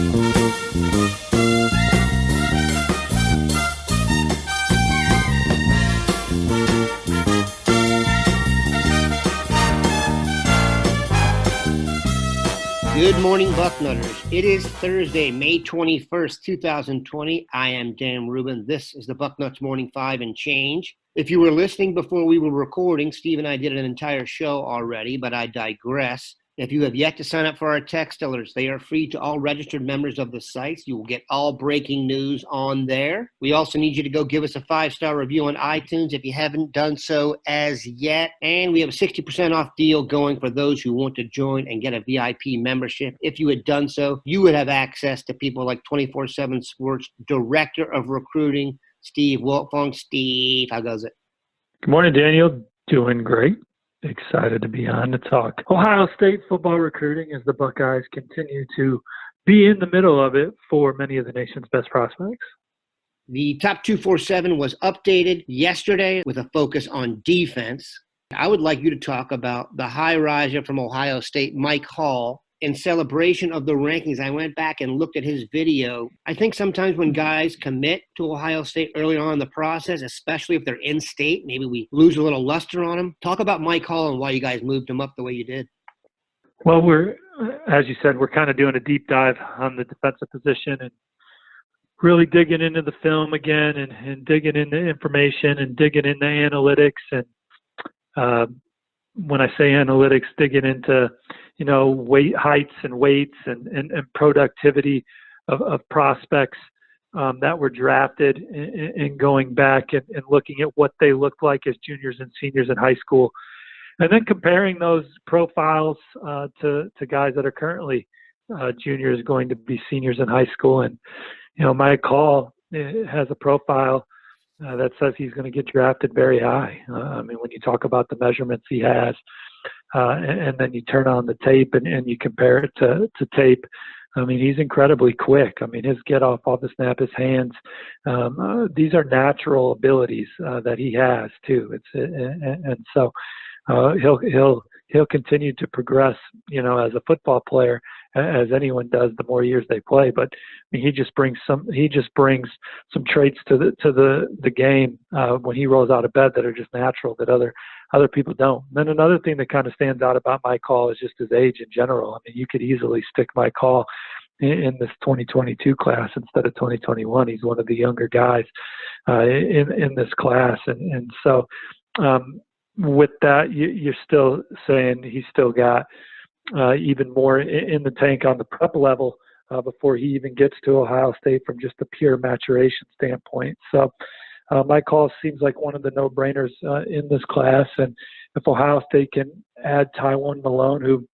Good morning, Bucknutters. It is Thursday, May 21st, 2020. I am Dan Rubin. This is the Bucknuts Morning 5 and change. If you were listening before we were recording, Steve and I did an entire show already, but I digress. If you have yet to sign up for our text alerts, they are free to all registered members of the sites. You will get all breaking news on there. We also need you to go give us a 5-star review on iTunes if you haven't done so as yet. And we have a 60% off deal going for those who want to join and get a VIP membership. If you had done so, you would have access to people like 24/7 Sports Director of Recruiting, Steve Wiltfong. Steve, how goes it? Good morning, Daniel. Doing great. Excited to be on to talk Ohio State football recruiting as the Buckeyes continue to be in the middle of it for many of the nation's best prospects. The top 247 was updated yesterday with a focus on defense. I would like you to talk about the high riser from Ohio State, Mike Hall. In celebration of the rankings, I went back and looked at his video. I think sometimes when guys commit to Ohio State early on in the process, especially if they're in-state, maybe we lose a little luster on them. Talk about Mike Hall and why you guys moved him up the way you did. Well, as you said, we're kind of doing a deep dive on the defensive position and really digging into the film again and digging into information and digging into analytics. And when I say analytics, digging into weight, heights and weights and productivity of prospects that were drafted, and going back and looking at what they looked like as juniors and seniors in high school, and then comparing those profiles to guys that are currently juniors going to be seniors in high school. And Mike Hall has a profile that says he's going to get drafted very high. When you talk about the measurements he has, and then you turn on the tape and you compare it to tape, he's incredibly quick. His get off the snap, his hands, these are natural abilities that he has too. So he'll continue to progress, as a football player, as anyone does the more years they play. But he just brings some traits to the game when he rolls out of bed that are just natural that other people don't. And then another thing that kind of stands out about Mike Hall is just his age in general. You could easily stick Mike Hall in this 2022 class instead of 2021. He's one of the younger guys in this class, and so with that, you're still saying he's still got even more in the tank on the prep level before he even gets to Ohio State from just a pure maturation standpoint. So Mike Hall seems like one of the no-brainers in this class. And if Ohio State can add Tywone Malone, who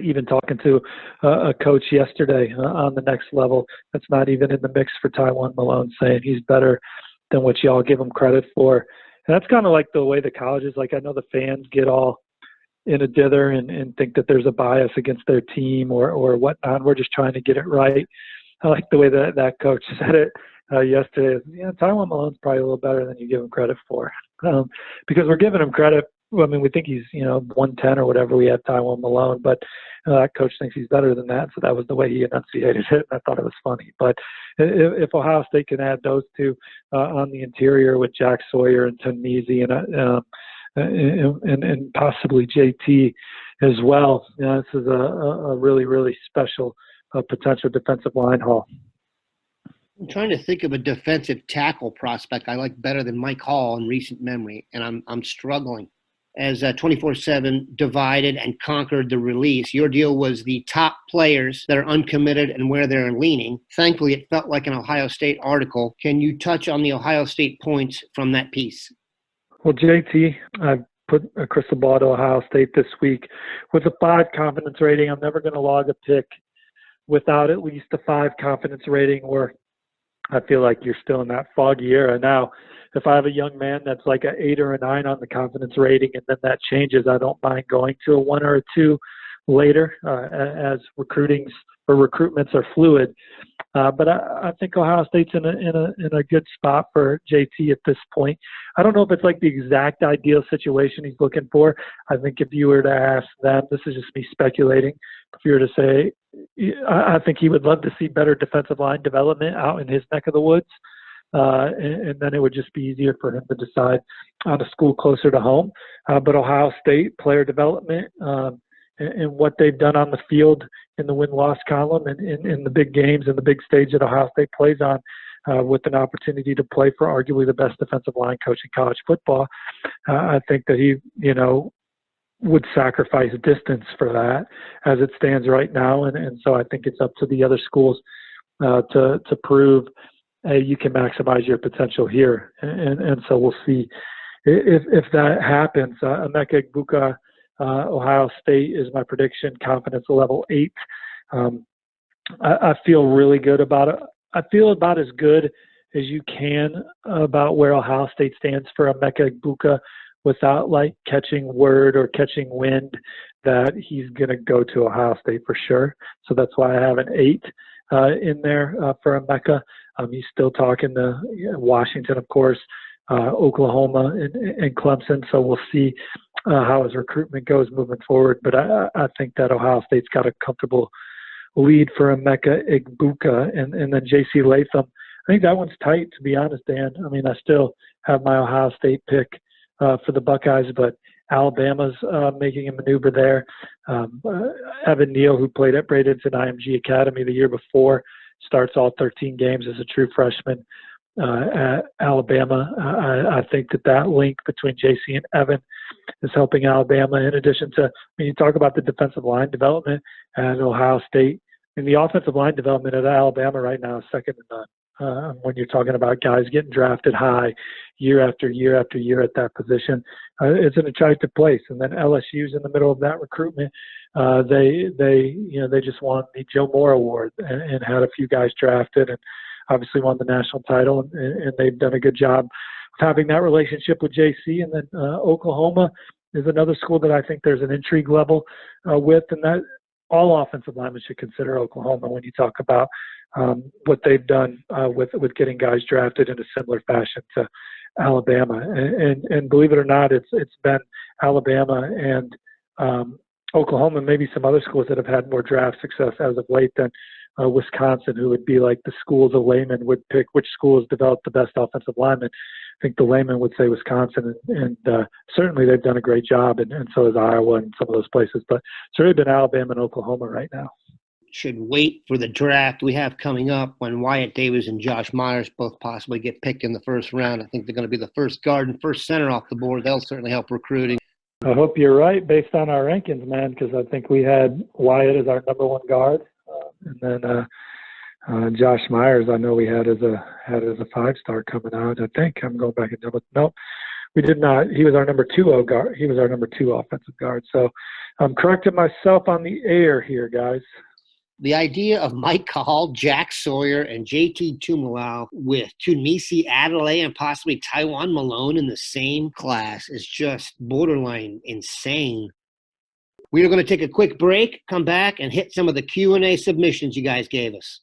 even talking to a coach yesterday on the next level, that's not even in the mix for Tywone Malone, saying he's better than what y'all give him credit for. And that's kind of like the way the colleges, like I know the fans get all in a dither and think that there's a bias against their team or whatnot. We're just trying to get it right. I like the way that coach said it yesterday. Tywone Malone's probably a little better than you give him credit for, because we're giving him credit. We think he's 110 or whatever. We have Tywone Malone, but that coach thinks he's better than that. So that was the way he enunciated it. I thought it was funny. But if Ohio State can add those two on the interior with Jack Sawyer and Tunmezi and possibly JT as well, this is a really, really special potential defensive line haul. I'm trying to think of a defensive tackle prospect I like better than Mike Hall in recent memory, and I'm struggling. As 24/7 divided and conquered the release, your deal was the top players that are uncommitted and where they're leaning. Thankfully, it felt like an Ohio State article. Can you touch on the Ohio State points from that piece? Well, JT, I put a crystal ball to Ohio State this week with a 5 confidence rating. I'm never going to log a pick without at least a 5 confidence rating, or I feel like you're still in that foggy era. Now, if I have a young man that's like an 8 or a 9 on the confidence rating and then that changes, I don't mind going to a 1 or a 2 later as recruiting's or recruitments are fluid. But I think Ohio State's in a good spot for JT at this point. I don't know if it's like the exact ideal situation he's looking for. I think if you were to ask them, this is just me speculating, if you were to say, I think he would love to see better defensive line development out in his neck of the woods. And then it would just be easier for him to decide on a school closer to home. But Ohio State player development and what they've done on the field in the win-loss column and in the big games and the big stage that Ohio State plays on, with an opportunity to play for arguably the best defensive line coach in college football, I think that he, would sacrifice distance for that as it stands right now. And so I think it's up to the other schools to prove you can maximize your potential here. And so we'll see if that happens. Emeka Egbuka, Ohio State is my prediction, confidence level 8. I feel really good about it. I feel about as good as you can about where Ohio State stands for Emeka Egbuka without like catching word or catching wind that he's going to go to Ohio State for sure. So that's why I have an 8 in there for Emeka. He's still talking to Washington, of course, Oklahoma and Clemson. So we'll see how his recruitment goes moving forward. But I think that Ohio State's got a comfortable lead for Emeka Egbuka. And then J.C. Latham, I think that one's tight, to be honest, Dan. I mean, I still have my Ohio State pick for the Buckeyes, but Alabama's making a maneuver there. Evan Neal, who played at Bradenton IMG Academy the year before, starts all 13 games as a true freshman at Alabama. I think that link between JC and Evan is helping Alabama, in addition to, when you talk about the defensive line development at Ohio State, and the offensive line development at Alabama right now is second to none. When you're talking about guys getting drafted high year after year after year at that position, it's an attractive place. And then LSU's in the middle of that recruitment. They just won the Joe Moore Award and had a few guys drafted and obviously won the national title. And they've done a good job of having that relationship with JC. And then Oklahoma is another school that I think there's an intrigue level with, and that all offensive linemen should consider Oklahoma when you talk about what they've done with getting guys drafted in a similar fashion to Alabama. And believe it or not, it's been Alabama and Oklahoma, maybe some other schools that have had more draft success as of late than Wisconsin, who would be like the schools a layman would pick which schools developed the best offensive linemen. I think the layman would say Wisconsin, and certainly they've done a great job, and so has Iowa and some of those places. But it's really been Alabama and Oklahoma right now. Should wait for the draft we have coming up when Wyatt Davis and Josh Myers both possibly get picked in the first round. I think they're going to be the first guard and first center off the board. They'll certainly help recruiting. I hope you're right based on our rankings, man, because I think we had Wyatt as our number 1 guard, and then Josh Myers I know we had as a 5-star coming out. I think I'm going back and double. No, we did not. He was our number 2 guard. He was our number 2 offensive guard. So I'm correcting myself on the air here, guys. The idea of Mike Cahal, Jack Sawyer, and JT Tuimoloau with Tunmisi Adelaide and possibly Taiwan Malone in the same class is just borderline insane. We are going to take a quick break, come back, and hit some of the Q&A submissions you guys gave us.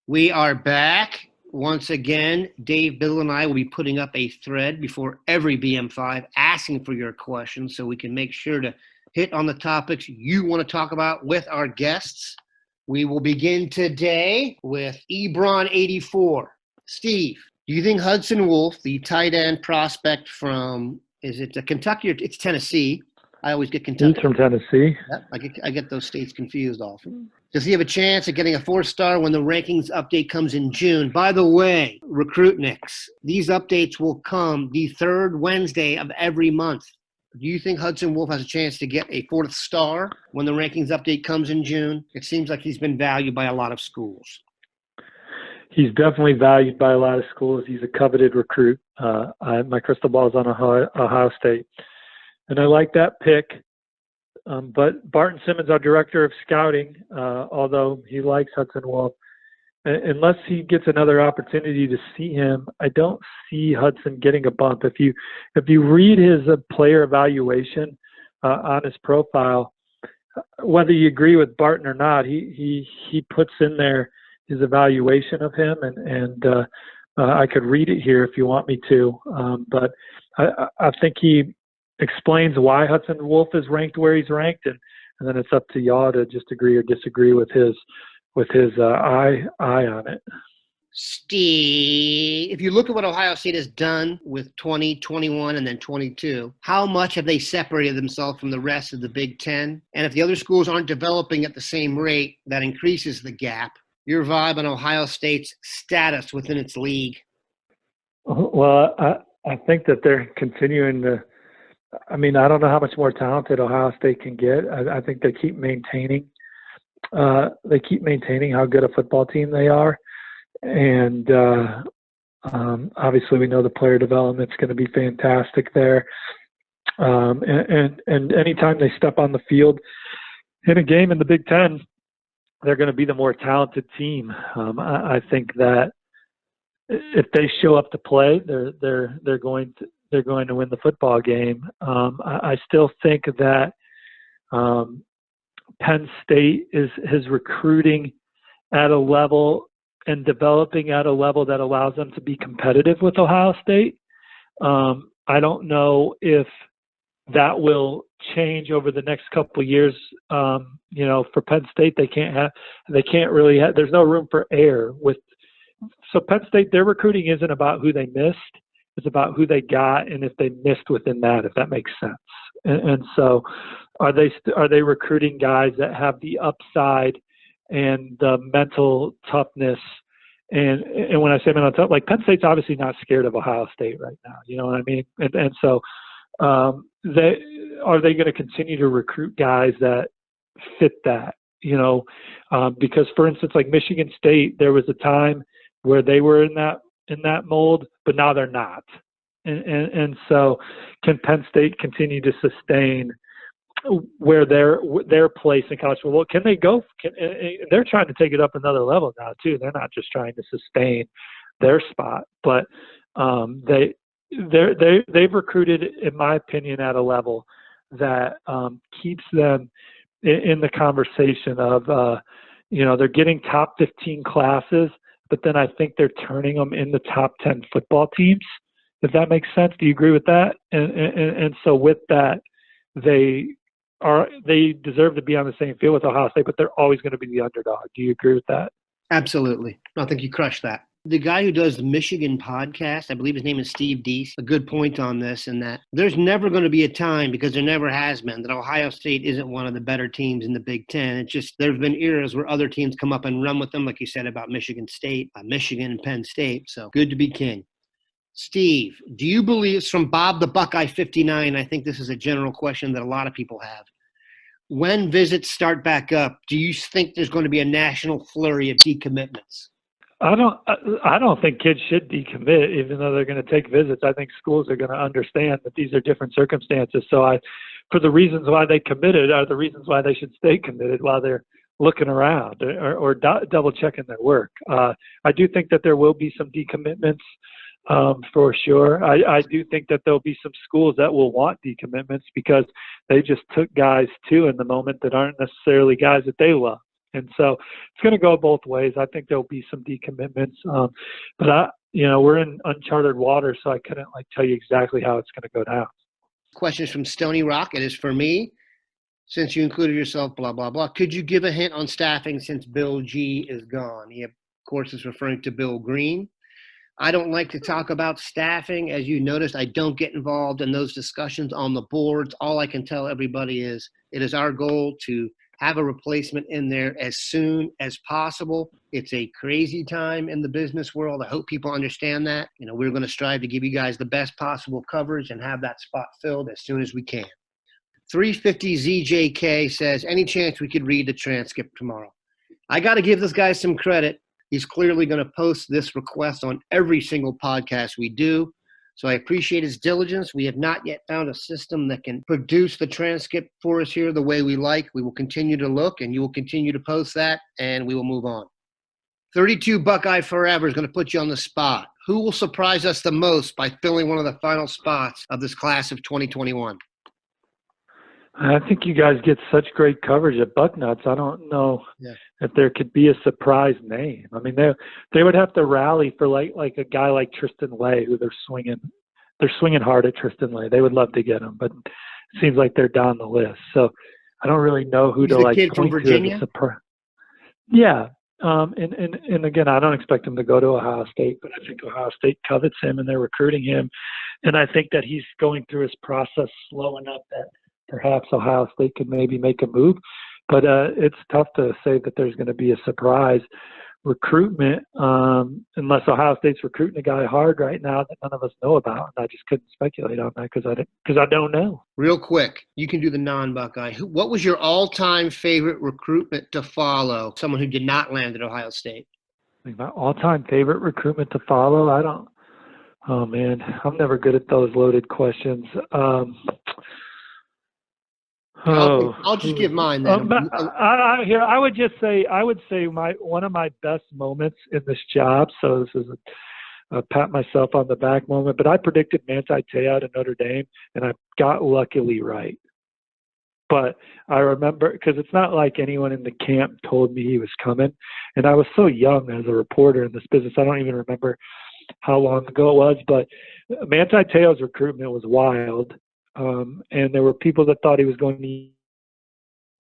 We are back. Once again, Dave Biddle and I will be putting up a thread before every BM5 asking for your questions so we can make sure to hit on the topics you want to talk about with our guests. We will begin today with Ebron84. Steve, do you think Hudson Wolf, the tight end prospect from, is it Kentucky or it's Tennessee? I always get Kentucky. He's from Tennessee. Yep, I get those states confused often. Does he have a chance at getting a 4-star when the rankings update comes in June? By the way, Recruitniks, these updates will come the 3rd Wednesday of every month. Do you think Hudson Wolf has a chance to get a 4th star when the rankings update comes in June? It seems like he's been valued by a lot of schools. He's definitely valued by a lot of schools. He's a coveted recruit. My crystal ball is on Ohio State. And I like that pick. But Barton Simmons, our director of scouting, although he likes Hudson Wolf, unless he gets another opportunity to see him, I don't see Hudson getting a bump. If you read his player evaluation on his profile, whether you agree with Barton or not, he puts in there his evaluation of him, and I could read it here if you want me to, but I think he explains why Hudson Wolf is ranked where he's ranked, and then it's up to y'all to just agree or disagree with his eye on it. Steve, if you look at what Ohio State has done with 20, 21, and then 22, how much have they separated themselves from the rest of the Big Ten? And if the other schools aren't developing at the same rate, that increases the gap. Your vibe on Ohio State's status within its league? Well, I think that they're continuing to – I mean, I don't know how much more talented Ohio State can get. I think they keep maintaining how good a football team they are. And obviously we know the player development's going to be fantastic there. And anytime they step on the field in a game in the Big Ten, they're going to be the more talented team. I think that if they show up to play, they're going to win the football game. I still think that Penn State is recruiting at a level and developing at a level that allows them to be competitive with Ohio State. I don't know if that will change over the next couple of years. For Penn State, there's no room for error so Penn State, their recruiting isn't about who they missed. It's about who they got and if they missed within that, if that makes sense. And so are they recruiting guys that have the upside and the mental toughness? And when I say mental tough, like Penn State's obviously not scared of Ohio State right now. You know what I mean? And so they going to continue to recruit guys that fit that, because for instance, like Michigan State, there was a time where they were in that mold, but now they're not. And so can Penn State continue to sustain where their place in college football? Can they go? They're trying to take it up another level now too. They're not just trying to sustain their spot, but they've recruited, in my opinion, at a level that keeps them in the conversation of they're getting top 15 classes, but then I think they're turning them in the top 10 football teams. If that makes sense, do you agree with that? And so with that, they deserve to be on the same field with Ohio State, but they're always going to be the underdog. Do you agree with that? Absolutely. I think you crushed that. The guy who does the Michigan podcast, I believe his name is Steve Deese, a good point on this, in that there's never going to be a time, because there never has been, that Ohio State isn't one of the better teams in the Big Ten. It's just there's been eras where other teams come up and run with them, like you said about Michigan State, Michigan and Penn State. So good to be king. Steve, do you believe, it's from Bob the Buckeye 59, I think this is a general question that a lot of people have. When visits start back up, do you think there's going to be a national flurry of decommitments? I don't think kids should decommit, even though they're going to take visits. I think schools are going to understand that these are different circumstances. So for the reasons why they committed are the reasons why they should stay committed while they're looking around or double checking their work. I do think that there will be some decommitments. For sure. I do think that there'll be some schools that will want decommitments because they just took guys too in the moment that aren't necessarily guys that they love. And so it's going to go both ways. I think there'll be some decommitments. But we're in uncharted waters, so I couldn't tell you exactly how it's going to go down. Questions from Stony Rock. It is for me. Since you included yourself, blah, blah, blah. Could you give a hint on staffing since Bill G is gone? He, of course, is referring to Bill Green. I don't like to talk about staffing. As you noticed, I don't get involved in those discussions on the boards. All I can tell everybody is it is our goal to have a replacement in there as soon as possible. It's a crazy time in the business world. I hope people understand that. We're going to strive to give you guys the best possible coverage and have that spot filled as soon as we can. 350 ZJK says, any chance we could read the transcript tomorrow? I got to give this guy some credit. He's clearly going to post this request on every single podcast we do. So I appreciate his diligence. We have not yet found a system that can produce the transcript for us here the way we like. We will continue to look, and you will continue to post that, and we will move on. 32 Buckeye Forever is going to put you on the spot. Who will surprise us the most by filling one of the final spots of this class of 2021? I think you guys get such great coverage at Bucknuts. I don't know if there could be a surprise name. I mean, they would have to rally for like a guy like Tristan Lay, who they're swinging hard at Tristan Lay. They would love to get him, but it seems like they're down the list. So I don't really know who He's to the like kid from point to as Virginia? a surprise. Yeah. And again, I don't expect him to go to Ohio State, but I think Ohio State covets him and they're recruiting him. And I think that he's going through his process slow enough that perhaps Ohio State could maybe make a move. But it's tough to say that there's going to be a surprise recruitment unless Ohio State's recruiting a guy hard right now that none of us know about. And I just couldn't speculate on that because I don't know. Real quick, you can do the non-Buckeye. What was your all-time favorite recruitment to follow? Someone who did not land at Ohio State. Like my all-time favorite recruitment to follow? Oh, man, I'm never good at those loaded questions. I'll just give mine then. I would say one of my best moments in this job. So this is a pat myself on the back moment. But I predicted Manti Te'o to Notre Dame, and I got luckily right. But I remember because it's not like anyone in the camp told me he was coming, and I was so young as a reporter in this business. I don't even remember how long ago it was. But Manti Te'o's recruitment was wild. And there were people that thought he was going to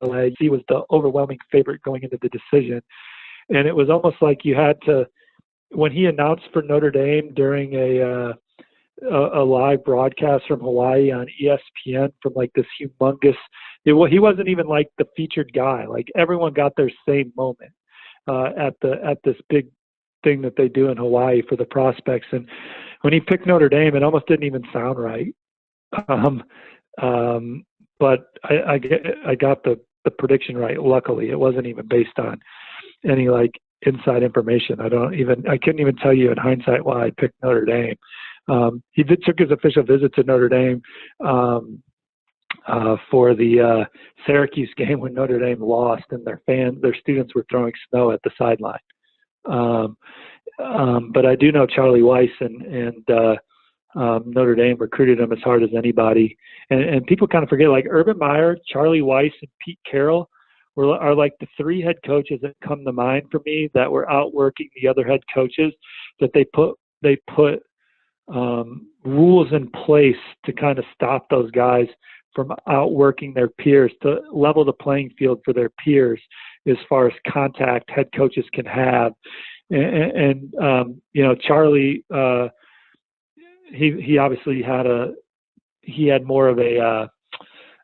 LA. He was the overwhelming favorite going into the decision. And it was almost like you had to, when he announced for Notre Dame during a live broadcast from Hawaii on ESPN from like this humongous, he wasn't even like the featured guy. Like everyone got their same moment at this big thing that they do in Hawaii for the prospects. And when he picked Notre Dame, it almost didn't even sound right. But I got the prediction right. Luckily, it wasn't even based on any like inside information. I couldn't even tell you in hindsight why I picked Notre Dame. He took his official visit to Notre Dame for the Syracuse game when Notre Dame lost, and their students were throwing snow at the sideline. But I do know Charlie Weiss and Notre Dame recruited him as hard as anybody. And people kind of forget, like Urban Meyer, Charlie Weiss, and Pete Carroll are like the three head coaches that come to mind for me that were outworking the other head coaches, that they put rules in place to kind of stop those guys from outworking their peers, to level the playing field for their peers as far as contact head coaches can have. And Charlie, he obviously had more of a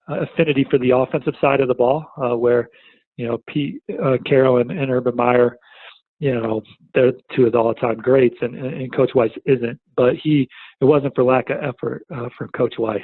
affinity for the offensive side of the ball, where Pete Carroll and Urban Meyer, they're two of the all-time greats, and Coach Weiss isn't. But it wasn't for lack of effort from Coach Weiss.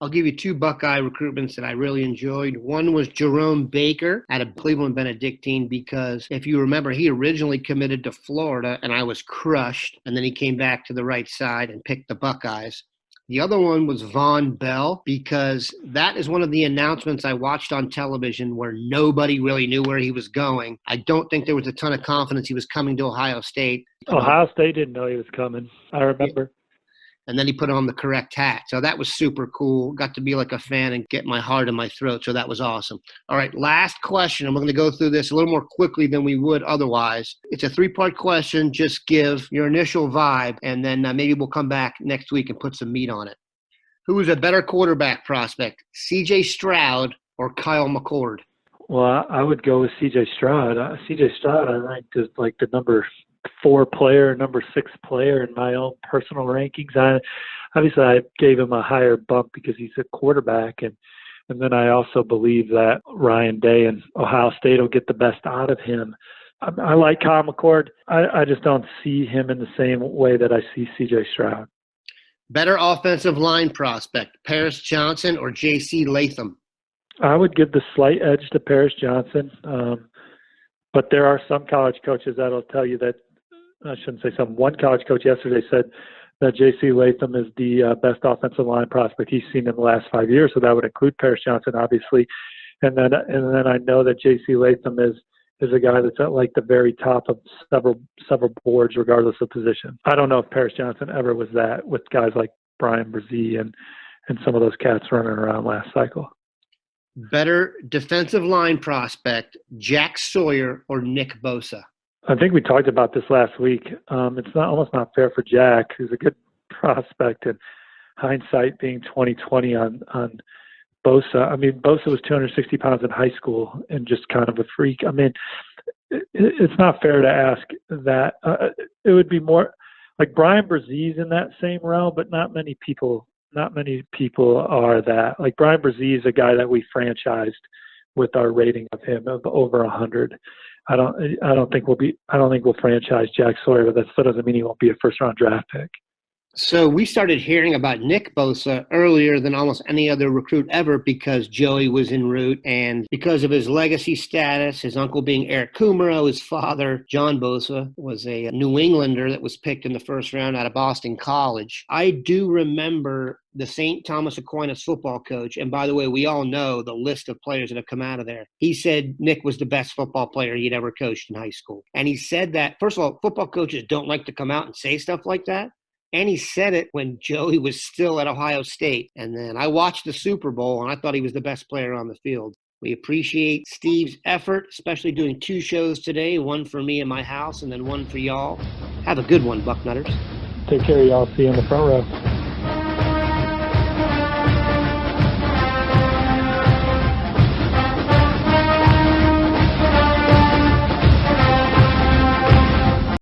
I'll give you two Buckeye recruitments that I really enjoyed. One was Jerome Baker out of Cleveland Benedictine, because if you remember, he originally committed to Florida, and I was crushed. And then he came back to the right side and picked the Buckeyes. The other one was Von Bell, because that is one of the announcements I watched on television where nobody really knew where he was going. I don't think there was a ton of confidence he was coming to Ohio State. Ohio State didn't know he was coming. I remember. And then he put on the correct hat. So that was super cool. Got to be like a fan and get my heart in my throat. So that was awesome. All right, last question. And we're going to go through this a little more quickly than we would otherwise. It's a 3-part question. Just give your initial vibe, and then maybe we'll come back next week and put some meat on it. Who is a better quarterback prospect, C.J. Stroud or Kyle McCord? Well, I would go with C.J. Stroud. C.J. Stroud, I ranked as like the number 4 player, number 6 player in my own personal rankings. Obviously I gave him a higher bump because he's a quarterback, and then I also believe that Ryan Day and Ohio State will get the best out of him. I like Kyle McCord. I just don't see him in the same way that I see C.J. Stroud. Better offensive line prospect, Paris Johnson or J.C. Latham? I would give the slight edge to Paris Johnson, but there are some college coaches that'll tell you that, I shouldn't say some. One college coach yesterday said that J.C. Latham is the best offensive line prospect he's seen in the last 5 years. So that would include Paris Johnson, obviously. And then I know that J.C. Latham is a guy that's at like the very top of several boards, regardless of position. I don't know if Paris Johnson ever was that with guys like Brian Brzee and and some of those cats running around last cycle. Better defensive line prospect, Jack Sawyer or Nick Bosa? I think we talked about this last week. It's almost not fair for Jack, who's a good prospect, and hindsight being 2020 on Bosa. I mean, Bosa was 260 pounds in high school and just kind of a freak. I mean, it's not fair to ask that. It would be more like Brian Brzee in that same realm, but not many people are that. Like Brian Brzee is a guy that we franchised with our rating of him of over 100. I don't think we'll franchise Jack Sawyer, but that still doesn't mean he won't be a first round draft pick. So we started hearing about Nick Bosa earlier than almost any other recruit ever because Joey was en route and because of his legacy status, his uncle being Eric Kummerow, his father, John Bosa, was a New Englander that was picked in the first round out of Boston College. I do remember the St. Thomas Aquinas football coach, and by the way, we all know the list of players that have come out of there. He said Nick was the best football player he'd ever coached in high school. And he said that, first of all, football coaches don't like to come out and say stuff like that. And he said it when Joey was still at Ohio State. And then I watched the Super Bowl, and I thought he was the best player on the field. We appreciate Steve's effort, especially doing 2 shows today, one for me in my house and then one for y'all. Have a good one, Bucknutters. Take care, y'all. See you in the front row.